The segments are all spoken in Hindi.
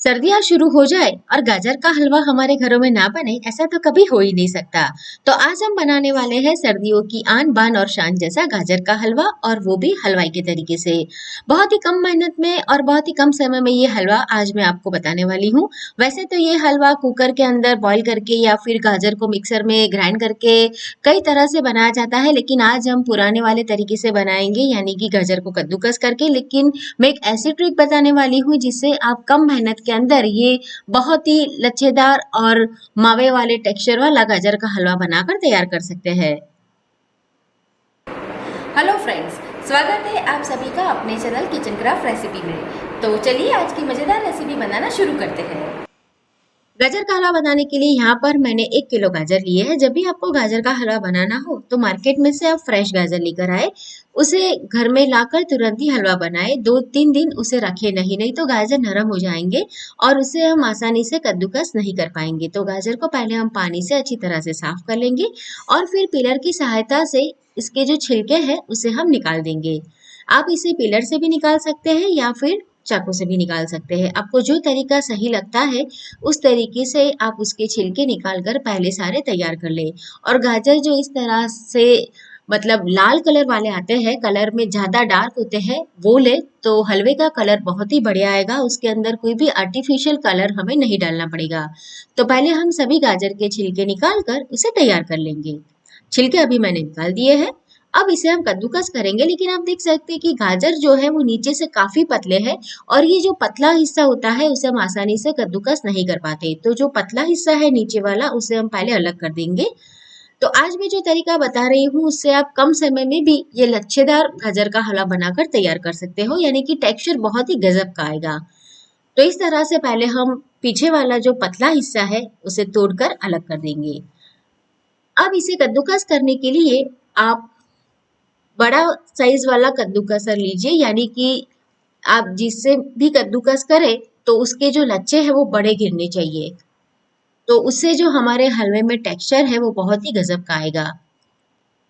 सर्दियां शुरू हो जाए और गाजर का हलवा हमारे घरों में ना बने, ऐसा तो कभी हो ही नहीं सकता। तो आज हम बनाने वाले हैं सर्दियों की आन बान और शान जैसा गाजर का हलवा, और वो भी हलवाई के तरीके से। बहुत ही कम मेहनत में और बहुत ही कम समय में ये हलवा आज मैं आपको बताने वाली हूँ। वैसे तो ये हलवा कुकर के अंदर बॉईल करके या फिर गाजर को मिक्सर में ग्राइंड करके कई तरह से बनाया जाता है, लेकिन आज हम पुराने वाले तरीके से बनाएंगे, यानी कि गाजर को कद्दूकस करके। लेकिन मैं एक ऐसी ट्रिक बताने वाली हूँ जिससे आप कम मेहनत के अंदर ये बहुत ही लच्छेदार और मावे वाले टेक्सचर वाला गाजर का हलवा बनाकर तैयार कर सकते हैं। हेलो फ्रेंड्स, स्वागत है आप सभी का अपने चैनल किचन क्राफ्ट रेसिपी में। तो चलिए आज की मज़ेदार रेसिपी बनाना शुरू करते हैं। गाजर का हलवा बनाने के लिए यहाँ पर मैंने 1 किलो गाजर लिए है। जब भी आपको गाजर का हलवा बनाना हो तो मार्केट में से आप फ्रेश गाजर लेकर आए, उसे घर में लाकर तुरंत ही हलवा बनाए। 2-3 दिन उसे रखे नहीं, नहीं तो गाजर नरम हो जाएंगे और उसे हम आसानी से कद्दूकस नहीं कर पाएंगे। तो गाजर को पहले हम पानी से अच्छी तरह से साफ कर लेंगे और फिर पिलर की सहायता से इसके जो छिलके हैं उसे हम निकाल देंगे। आप इसे पिलर से भी निकाल सकते हैं या फिर चाकू से भी निकाल सकते हैं। आपको जो तरीका सही लगता है उस तरीके से आप उसके छिलके निकाल कर पहले सारे तैयार कर ले। और गाजर जो इस तरह से मतलब लाल कलर वाले आते हैं, कलर में ज्यादा डार्क होते हैं, वो ले तो हलवे का कलर बहुत ही बढ़िया आएगा। उसके अंदर कोई भी आर्टिफिशियल कलर हमें नहीं डालना पड़ेगा। तो पहले हम सभी गाजर के छिलके निकाल कर उसे तैयार कर लेंगे। छिलके अभी मैंने निकाल दिए हैं। अब इसे हम कद्दूकस करेंगे, लेकिन आप देख सकते हैं कि गाजर जो है वो नीचे से काफी पतले हैं और ये जो पतला हिस्सा होता है उसे हम आसानी से कद्दूकस नहीं कर पाते। तो जो पतला हिस्सा है नीचे वाला उसे हम पहले अलग कर देंगे। तो आज मैं जो तरीका बता रही हूँ उससे आप कम समय में भी ये लच्छेदार गाजर का हलवा बनाकर तैयार कर सकते हो, यानी कि टेक्सचर बहुत ही गजब का आएगा। तो इस तरह से पहले हम पीछे वाला जो पतला हिस्सा है उसे तोड़कर अलग कर देंगे। अब इसे कद्दूकस करने के लिए आप बड़ा साइज वाला कद्दूकसर लीजिए, यानी कि आप जिससे भी कद्दूकस करें तो उसके जो लच्छे हैं वो बड़े गिरने चाहिए। तो उससे जो हमारे हलवे में टेक्सचर है वो बहुत ही गजब का आएगा।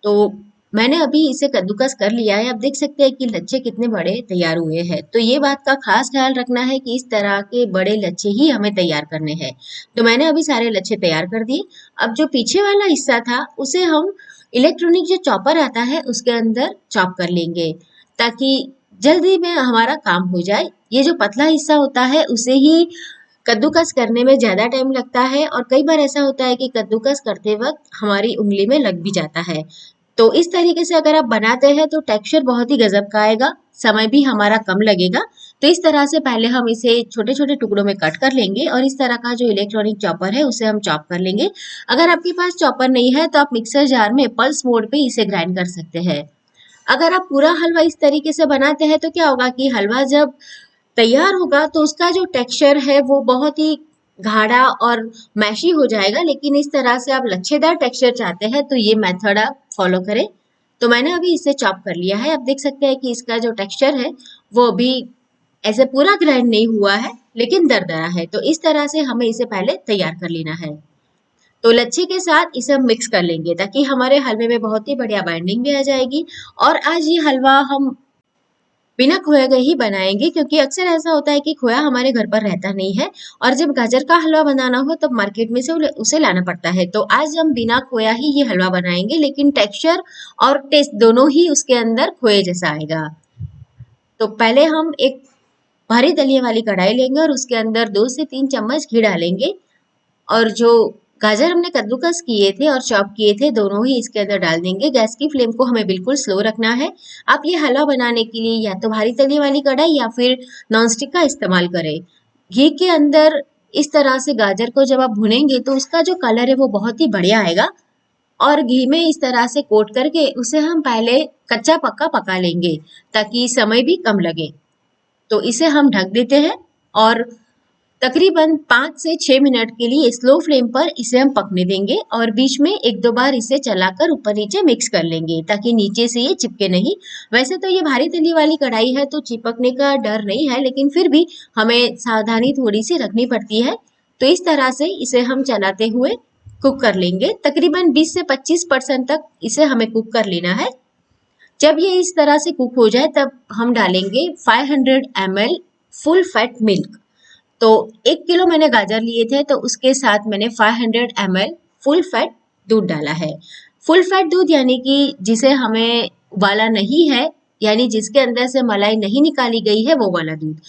तो मैंने अभी इसे कद्दूकस कर लिया है। आप देख सकते हैं कि लच्छे कितने बड़े तैयार हुए हैं। तो ये बात का खास ख्याल रखना है कि इस तरह के बड़े लच्छे ही हमें तैयार करने हैं। तो मैंने अभी सारे लच्छे तैयार कर दिए। अब जो पीछे वाला हिस्सा था उसे हम इलेक्ट्रॉनिक जो चॉपर आता है उसके अंदर चॉप कर लेंगे, ताकि जल्दी में हमारा काम हो जाए। ये जो पतला हिस्सा होता है उसे ही कद्दूकस करने में ज्यादा टाइम लगता है और कई बार ऐसा होता है कि कद्दूकस करते वक्त हमारी उंगली में लग भी जाता है। तो इस तरीके से अगर आप बनाते हैं तो टेक्सचर बहुत ही गजब का आएगा, समय भी हमारा कम लगेगा। तो इस तरह से पहले हम इसे छोटे छोटे टुकड़ों में कट कर लेंगे और इस तरह का जो इलेक्ट्रॉनिक चॉपर है उसे हम चॉप कर लेंगे। अगर आपके पास चॉपर नहीं है तो आप मिक्सर जार में पल्स मोड पे इसे ग्राइंड कर सकते हैं। अगर आप पूरा हलवा इस तरीके से बनाते हैं तो क्या होगा कि हलवा जब तैयार होगा तो उसका जो टेक्सचर है वो बहुत ही गाढ़ा और मैशी हो जाएगा। लेकिन इस तरह से आप लच्छेदार टेक्सचर चाहते हैं तो ये मेथड आप फॉलो करें। तो मैंने अभी इसे चॉप कर लिया है। आप देख सकते हैं कि इसका जो टेक्सचर है वो अभी ऐसे पूरा ग्राइंड नहीं हुआ है, लेकिन दरदरा है। तो इस तरह से हमें इसे पहले तैयार कर लेना है। तो लच्छे के साथ इसे हम मिक्स कर लेंगे ताकि हमारे हलवे में बहुत ही बढ़िया बाइंडिंग भी आ जाएगी। और आज ये हलवा हम बिना खोए के ही बनाएंगे, क्योंकि अक्सर ऐसा होता है कि खोया हमारे घर पर रहता नहीं है और जब गाजर का हलवा बनाना हो तब मार्केट में से उसे लाना पड़ता है। तो आज हम बिना खोया ही ये हलवा बनाएंगे, लेकिन टेक्सचर और टेस्ट दोनों ही उसके अंदर खोए जैसा आएगा। तो पहले हम एक भारी तलिए वाली कढ़ाई लेंगे और उसके अंदर 2 से 3 चम्मच घी डालेंगे और जो गाजर हमने कद्दूकस किए थे और चॉप किए थे दोनों ही इसके अंदर डाल देंगे। गैस की फ्लेम को हमें बिल्कुल स्लो रखना है। आप ये हलवा बनाने के लिए या तो भारी तली वाली कढ़ाई या फिर नॉनस्टिक का इस्तेमाल करें। घी के अंदर इस तरह से गाजर को जब आप भुनेंगे तो उसका जो कलर है वो बहुत ही बढ़िया आएगा। और घी में इस तरह से कोट करके उसे हम पहले कच्चा पक्का पका लेंगे ताकि समय भी कम लगे। तो इसे हम ढक देते हैं और तकरीबन 5 से 6 मिनट के लिए स्लो फ्लेम पर इसे हम पकने देंगे और बीच में 1-2 बार इसे चलाकर ऊपर नीचे मिक्स कर लेंगे ताकि नीचे से ये चिपके नहीं। वैसे तो ये भारी तली वाली कढ़ाई है तो चिपकने का डर नहीं है, लेकिन फिर भी हमें सावधानी थोड़ी सी रखनी पड़ती है। तो इस तरह से इसे हम चलाते हुए कुक कर लेंगे। तकरीबन 20 से 25% तक इसे हमें कुक कर लेना है। जब ये इस तरह से कुक हो जाए तब हम डालेंगे 500 ml फुल फैट मिल्क। तो 1 किलो मैंने गाजर लिए थे, तो उसके साथ मैंने 500 ml फुल फैट दूध डाला है। फुल फैट दूध यानी कि जिसे हमें उबाला नहीं है, यानी जिसके अंदर से मलाई नहीं निकाली गई है, वो वाला दूध।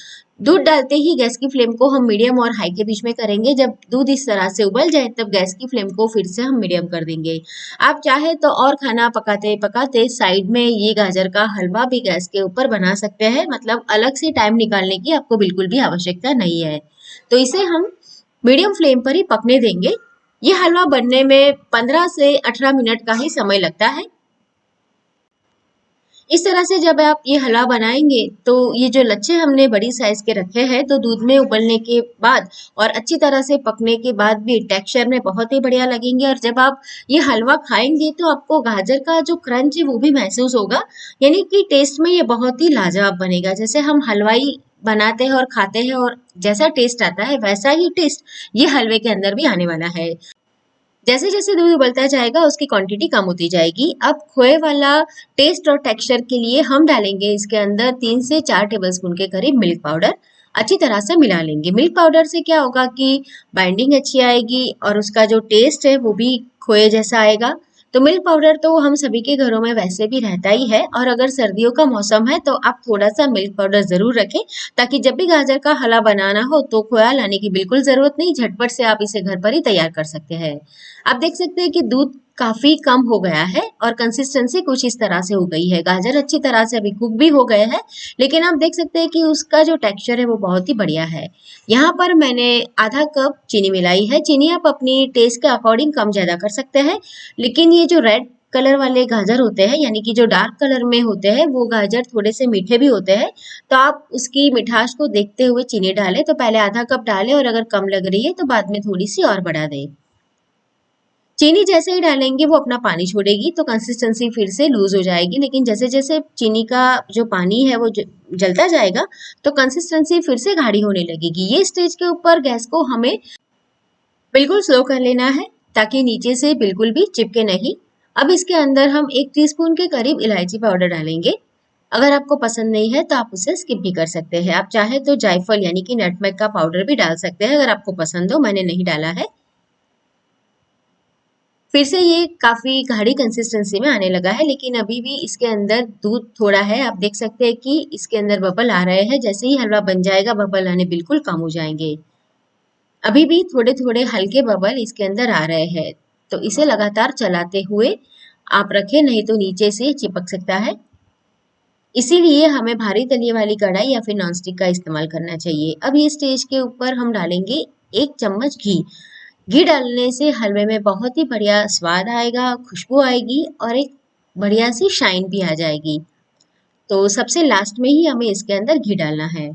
दूध डालते ही गैस की फ्लेम को हम मीडियम और हाई के बीच में करेंगे। जब दूध इस तरह से उबल जाए तब गैस की फ्लेम को फिर से हम मीडियम कर देंगे। आप चाहे तो और खाना पकाते पकाते साइड में ये गाजर का हलवा भी गैस के ऊपर बना सकते हैं, मतलब अलग से टाइम निकालने की आपको बिल्कुल भी आवश्यकता नहीं है। तो इसे हम मीडियम फ्लेम पर ही पकने देंगे। ये हलवा बनने में 15 से 18 मिनट का ही समय लगता है। इस तरह से जब आप ये हलवा बनाएंगे तो ये जो लच्छे हमने बड़ी साइज के रखे हैं, तो दूध में उबलने के बाद और अच्छी तरह से पकने के बाद भी टेक्सचर में बहुत ही बढ़िया लगेंगे। और जब आप ये हलवा खाएंगे तो आपको गाजर का जो क्रंच है वो भी महसूस होगा, यानी कि टेस्ट में ये बहुत ही लाजवाब बनेगा। जैसे हम हलवाई बनाते हैं और खाते हैं और जैसा टेस्ट आता है वैसा ही टेस्ट ये हलवे के अंदर भी आने वाला है। जैसे जैसे दूध उबलता जाएगा उसकी क्वांटिटी कम होती जाएगी। अब खोए वाला टेस्ट और टेक्सचर के लिए हम डालेंगे इसके अंदर 3 से 4 टेबलस्पून के करीब मिल्क पाउडर। अच्छी तरह से मिला लेंगे। मिल्क पाउडर से क्या होगा कि बाइंडिंग अच्छी आएगी और उसका जो टेस्ट है वो भी खोए जैसा आएगा। तो मिल्क पाउडर तो हम सभी के घरों में वैसे भी रहता ही है, और अगर सर्दियों का मौसम है तो आप थोड़ा सा मिल्क पाउडर जरूर रखें, ताकि जब भी गाजर का हलवा बनाना हो तो खोया लाने की बिल्कुल जरूरत नहीं, झटपट से आप इसे घर पर ही तैयार कर सकते हैं। आप देख सकते हैं कि दूध काफी कम हो गया है और कंसिस्टेंसी कुछ इस तरह से हो गई है। गाजर अच्छी तरह से अभी कुक भी हो गए हैं, लेकिन आप देख सकते हैं कि उसका जो टेक्सचर है वो बहुत ही बढ़िया है। यहाँ पर मैंने आधा कप चीनी मिलाई है। चीनी आप अपनी टेस्ट के अकॉर्डिंग कम ज्यादा कर सकते हैं, लेकिन ये जो रेड कलर वाले गाजर होते हैं, यानी कि जो डार्क कलर में होते हैं, वो गाजर थोड़े से मीठे भी होते हैं। तो आप उसकी मिठास को देखते हुए चीनी डालें। तो पहले आधा कप डालें और अगर कम लग रही है तो बाद में थोड़ी सी और बढ़ा दें। चीनी जैसे ही डालेंगे वो अपना पानी छोड़ेगी तो कंसिस्टेंसी फिर से लूज हो जाएगी, लेकिन जैसे जैसे चीनी का जो पानी है वो जलता जाएगा तो कंसिस्टेंसी फिर से गाढ़ी होने लगेगी। ये स्टेज के ऊपर गैस को हमें बिल्कुल स्लो कर लेना है, ताकि नीचे से बिल्कुल भी चिपके नहीं। अब इसके अंदर हम 1 टीस्पून के करीब इलायची पाउडर डालेंगे। अगर आपको पसंद नहीं है तो आप उसे स्किप भी कर सकते हैं। आप चाहे तो जायफल यानी कि नटमेग का पाउडर भी डाल सकते हैं अगर आपको पसंद हो, मैंने नहीं डाला है। फिर से ये काफी गाढ़ी कंसिस्टेंसी में आने लगा है, लेकिन अभी भी इसके अंदर दूध थोड़ा है। आप देख सकते हैं कि इसके अंदर बबल आ रहे हैं। जैसे ही हलवा बन जाएगा बबल आने बिल्कुल कम हो जाएंगे। अभी भी थोड़े थोड़े हल्के बबल इसके अंदर आ रहे हैं, तो इसे लगातार चलाते हुए आप रखें, नहीं तो नीचे से चिपक सकता है। इसीलिए हमें भारी तली वाली कढ़ाई या फिर नॉनस्टिक का इस्तेमाल करना चाहिए। अब ये स्टेज के ऊपर हम डालेंगे 1 चम्मच घी। घी डालने से हलवे में बहुत ही बढ़िया स्वाद आएगा, खुशबू आएगी और एक बढ़िया सी शाइन भी आ जाएगी। तो सबसे लास्ट में ही हमें इसके अंदर घी डालना है।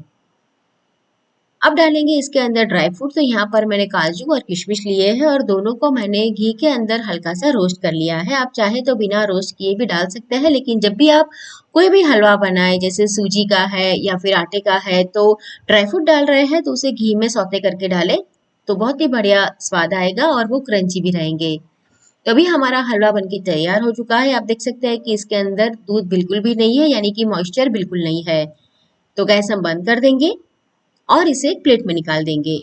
अब डालेंगे इसके अंदर ड्राई फ्रूट। तो यहाँ पर मैंने काजू और किशमिश लिए हैं और दोनों को मैंने घी के अंदर हल्का सा रोस्ट कर लिया है। आप चाहे तो बिना रोस्ट किए भी डाल सकते हैं, लेकिन जब भी आप कोई भी हलवा बनाए, जैसे सूजी का है या फिर आटे का है, तो ड्राई फ्रूट डाल रहे हैं तो उसे घी में सौते करके डालें, तो बहुत ही बढ़िया स्वाद आएगा और वो क्रंची भी रहेंगे। तो अभी हमारा हलवा बनके तैयार हो चुका है। आप देख सकते हैं कि इसके अंदर दूध बिल्कुल भी नहीं है, यानी कि मॉइस्चर बिल्कुल नहीं है। तो गैस हम बंद कर देंगे और इसे एक प्लेट में निकाल देंगे।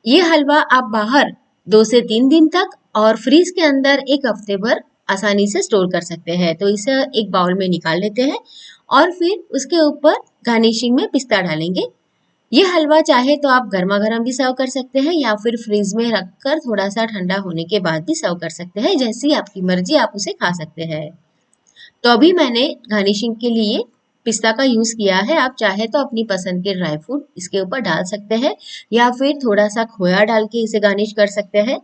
ये हलवा आप बाहर 2 से 3 दिन तक और फ्रीज के अंदर 1 हफ्ते भर आसानी से स्टोर कर सकते हैं। तो इसे एक बाउल में निकाल लेते हैं और फिर उसके ऊपर गार्निशिंग में पिस्ता डालेंगे। ये हलवा चाहे तो आप गर्मा गर्म भी सर्व कर सकते हैं या फिर फ्रीज में रखकर थोड़ा सा ठंडा होने के बाद भी सर्व कर सकते हैं। जैसी आपकी मर्जी आप उसे खा सकते हैं। तो अभी मैंने गार्निशिंग के लिए पिस्ता का यूज किया है। आप चाहे तो अपनी पसंद के ड्राई फ्रूट इसके ऊपर डाल सकते हैं या फिर थोड़ा सा खोया डाल के इसे गार्निश कर सकते हैं।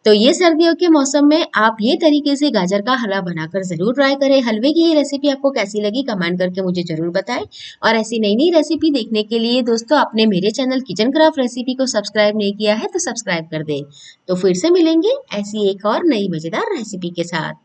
तो ये सर्दियों के मौसम में आप ये तरीके से गाजर का हलवा बनाकर जरूर ट्राई करें। हलवे की ये रेसिपी आपको कैसी लगी कमेंट करके मुझे जरूर बताएं। और ऐसी नई नई रेसिपी देखने के लिए दोस्तों, आपने मेरे चैनल किचन क्राफ्ट रेसिपी को सब्सक्राइब नहीं किया है तो सब्सक्राइब कर दें। तो फिर से मिलेंगे ऐसी एक और नई मजेदार रेसिपी के साथ।